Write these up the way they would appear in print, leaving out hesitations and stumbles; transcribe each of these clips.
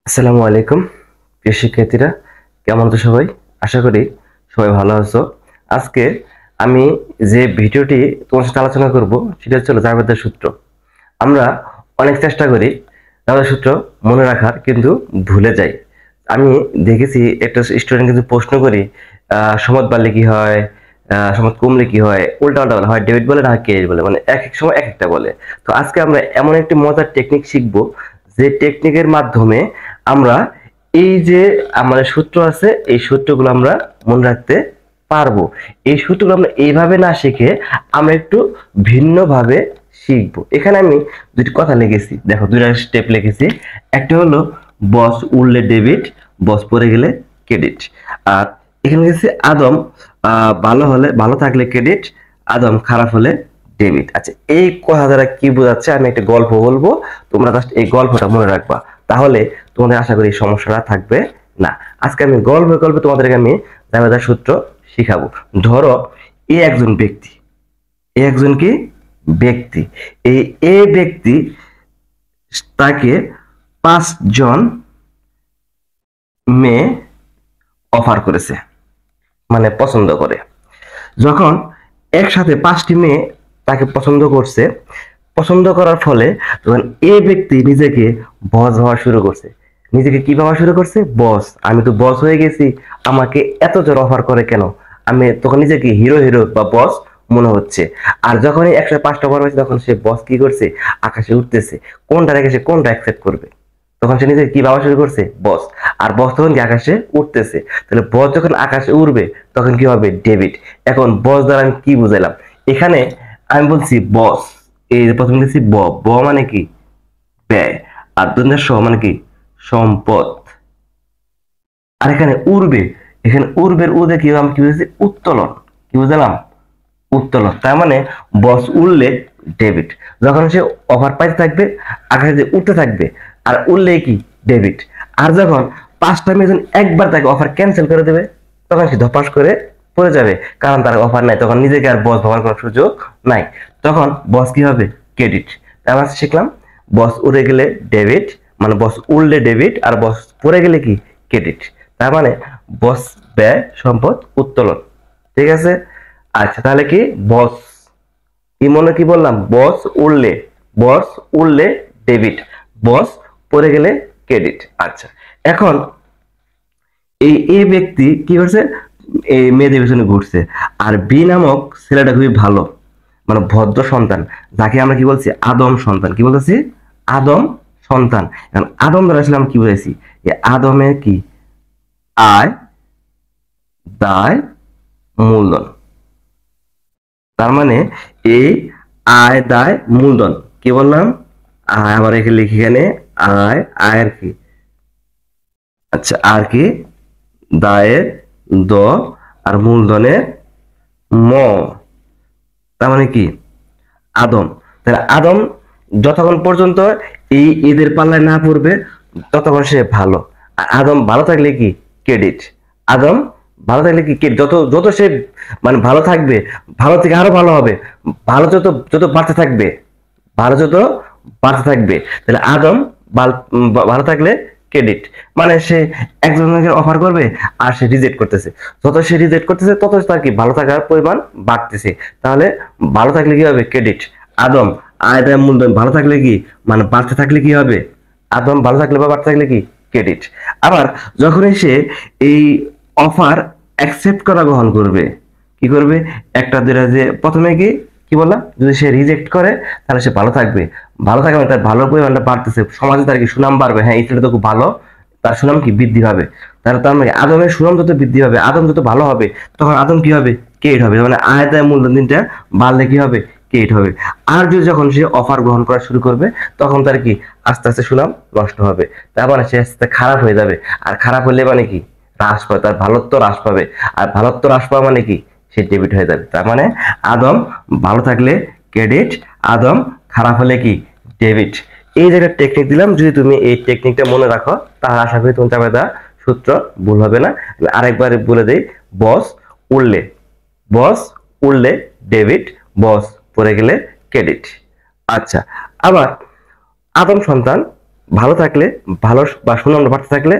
আসসালামু আলাইকুম প্রিয় শিক্ষার্থীরা, কেমন আছো সবাই? আশা করি সবাই ভালো আছো। আজকে আমি যে ভিডিওটি তোমার সাথে আলোচনা করব সেটা হচ্ছে জাবেদার সূত্র। আমরা অনেক চেষ্টা করি জাবেদার সূত্র মনে রাখার, কিন্তু ভুলে যাই। আমি দেখেছি একটা স্টুডেন্ট কিন্তু প্রশ্ন করি সমাদ বাড়লে কি হয়, সমাদ কমলে কি হয়, উল্টা উল্টা বলে, হয় ডেবিট বলে না ক্রেডিট বলে, মানে এক এক সময় এক একটা বলে। তো আজকে আমরা এমন একটি মজার টেকনিক শিখবো যে টেকনিকের মাধ্যমে আমরা এই যে আমাদের সূত্র আছে এই সূত্রগুলো আমরা মনে রাখতে পারবো। এই সূত্রগুলো আমরা এইভাবে না শিখে আমরা একটু ভিন্নভাবে শিখবো। এখানে আমি দুটি কথা লিখেছি, দেখো দুইটা স্টেপ লিখেছি। একটা হলো বস উঠলে ডেবিট, বস পড়ে গেলে ক্রেডিট। আর এখানে লিখেছি আদম ভালো হলে, ভালো থাকলে ক্রেডিট, আদম খারাপ হলে ডেবিট। আচ্ছা, এই কথা দ্বারা কি বোঝাচ্ছে আমি একটা গল্প বলবো, তোমরা জাস্ট এই গল্পটা মনে রাখবা, তাহলে তোমাদের আশা করি এই সমস্যাটা থাকবে না। আজকে আমি গল্পে গল্পে তোমাদেরকে আমি জাবেদার সূত্র শিখাবো। ধরো এ একজন ব্যক্তি, এ একজন কি ব্যক্তি, এই এ ব্যক্তি তাকে 5 জন মেয়ে অফার করেছে, মানে পছন্দ করে। যখন একসাথে 5টি মেয়ে তাকে পছন্দ করছে, পছন্দ করার ফলে তখন এ ব্যক্তি নিজেকে বস হওয়া শুরু করছে। নিজেকে কি ভাবা শুরু করছে? বস, আমি তো বস হয়ে গেছি, আমাকে এত জন অফার করে কেন? আমি তখন নিজেকে হিরো হিরো বা বস মনে হচ্ছে। আর যখনই 105টা অফার হয়েছে তখন সে বস কি করছে? আকাশে উঠতেছে। কোনটা রেখে সে কোনটা অ্যাকসেপ্ট করবে? তখন সে নিজেকে কি ভাবা শুরু করছে? বস। আর বস তখন কি আকাশে উঠতেছে। তাহলে বস যখন আকাশে উড়বে তখন কি হবে? ডেবিট। এখন বস দ্বারা আমি কি বুঝাইলাম? এখানে আমি বলছি বস, এই যে প্রথমে লিখছি ব, ব মানে কি? ব্যয়। আর দুনিয়া স মানে কি? সম্পদ। আর এখানে উড়বে, এখানে উড়বের উদে কি আমি কি বুঝেছি? উত্তোলন। কি বুঝলাম? উত্তোলন। তার মানে বস উড়লে ডেবিট, যখন সে অফার পাইতে থাকবে আকাশে যে উঠতে থাকবে, আর উড়লে কি? ডেবিট। আর যখন 5টা মেজন একবার তাকে অফার ক্যান্সেল করে দেবে তখন সে ধপাস করে পড়ে যাবে, কারণ তার অফার নাই, তখন নিজেকে আর বস ভাবার কোনো সুযোগ নাই। তখন বস কি হবে? ক্রেডিট। তার মানে শিখলাম বস উড়ে গেলে ডেবিট, মানে বস উড়লে ডেবিট, আর বস পড়ে গেলে কি? ক্রেডিট। তার মানে বস ব্যয়, সম্পদ উত্তোলন। ঠিক আছে? আচ্ছা, তাহলে কি বস, কি মনে কি বললাম? বস উড়লে, বস উড়লে ডেবিট, বস পড়ে গেলে ক্রেডিট। আচ্ছা, এখন এই এ ব্যক্তি কি করছে? এই মেয়েদের পিছনে ঘুরছে। আর বি নামক ছেলেটা খুবই ভালো, মানে ভদ্র সন্তান, যাকে আমরা কি বলছি? আদম সন্তান। কি বলতেছি? আদম সন্তান। এখন আদম দ্বারা আসলে আমরা কি বুঝাইছি? আদমের কি? আয়, দায়, মূলধন। তার মানে এই আয় দায় মূলধন, কি বললাম? আয়, আবার এখানে লিখি, এখানে আয়, আয়ের কি? আচ্ছা, আর কি? দায়ের দ, আর মূলধনের ম। তার মানে কি? আদম। তাহলে আদম যতক্ষণ পর্যন্ত এই এদের পাল্লায় না পড়বে ততক্ষণ সে ভালো। আর আদম ভালো থাকলে কি? ক্রেডিট। আদম ভালো থাকলে কি? ক্রেডিট। যত যত সে মানে ভালো থাকবে, ভালো থেকে আরো ভালো হবে, ভালো যত যত বাড়তে থাকবে, ভালো যত বাড়তে থাকবে, তাহলে আদম ভালো থাকলে ক্রেডিট। মানে সে একজনকে অফার করবে আর সে রিজেক্ট করতেছে, যত সে রিজেক্ট করতেছে তত তার কি? ভালো থাকার পরিমাণ বাড়তেছে। তাহলে ভালো থাকলে কি হবে? ক্রেডিট। আদম আয় ব্যয় মূলধন ভালো থাকলে কি? মানে বাড়তে থাকলে কি হবে? আদম ভালো থাকলে বা বাড়তে থাকলে কি? ক্রেডিট। আবার যখনই সে এই অফার অ্যাকসেপ্ট করা গ্রহণ করবে, কি করবে? একটা দুইটা, যে প্রথমে কি কি বললাম, যদি সে রিজেক্ট করে তাহলে সে ভালো থাকবে, ভালো থাকবে মানে তার ভালো পরিমাণটা বাড়তেছে, সমাজে তার কি সুনাম বাড়বে, হ্যাঁ এই ছেলেটা তো খুব ভালো, তার সুনাম কি? বৃদ্ধি পাবে। তাহলে তার মানে আদমের সুনাম যত বৃদ্ধি হবে, আদম যত ভালো হবে, তখন আদম কি হবে? ক্রেডিট হবে। মানে আয় দায় মূলধন তিনটা বাড়লে কি হবে? ক্রেডিট হবে। আর যদি যখন সে অফার গ্রহণ করা শুরু করবে তখন তার কি? আস্তে আস্তে সুনাম নষ্ট হবে, তার মানে সে আস্তে আস্তে খারাপ হয়ে যাবে। আর খারাপ হলে মানে কি? হ্রাস পাবে, তার ভালোত্ব হ্রাস পাবে। আর ভালোত্ব হ্রাস পাওয়া মানে কি? সে ডেবিট হয়ে যাবে। তার মানে আদম ভালো থাকলে ক্রেডিট, আদম খারাপ হলে কি? ডেবিট। এই যে একটা টেকনিক দিলাম, যদি তুমি এই টেকনিকটা মনে রাখো তাহলে আশা করি তোমার চাপাতা সূত্র ভুল হবে না। আমি আরেকবার বলে দেই, বস উড়লে, বস উড়লে ডেবিট, বস পড়ে গেলে ক্রেডিট। আচ্ছা, আবার আদম সন্তান ভালো থাকলে, ভালো বা সুনামটা বাড়তে থাকলে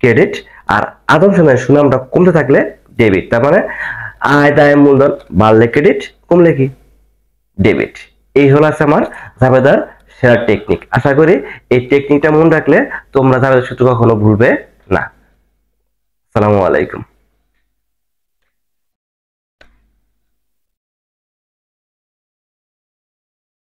ক্রেডিট, আর আদম সময় সুনামটা কমতে থাকলে ডেবিট। তার মানে আয় দায় মূলধন বাড়লে ক্রেডিট, কমলে কি ডেবিট। এই হলো আছে আমার জাবেদার শেয়ার টেকনিক। আশা করি এই টেকনিকটা মনে রাখলে তোমরা জাবেদার সূত্র কখনো ভুলবে না। আসসালামু আলাইকুম।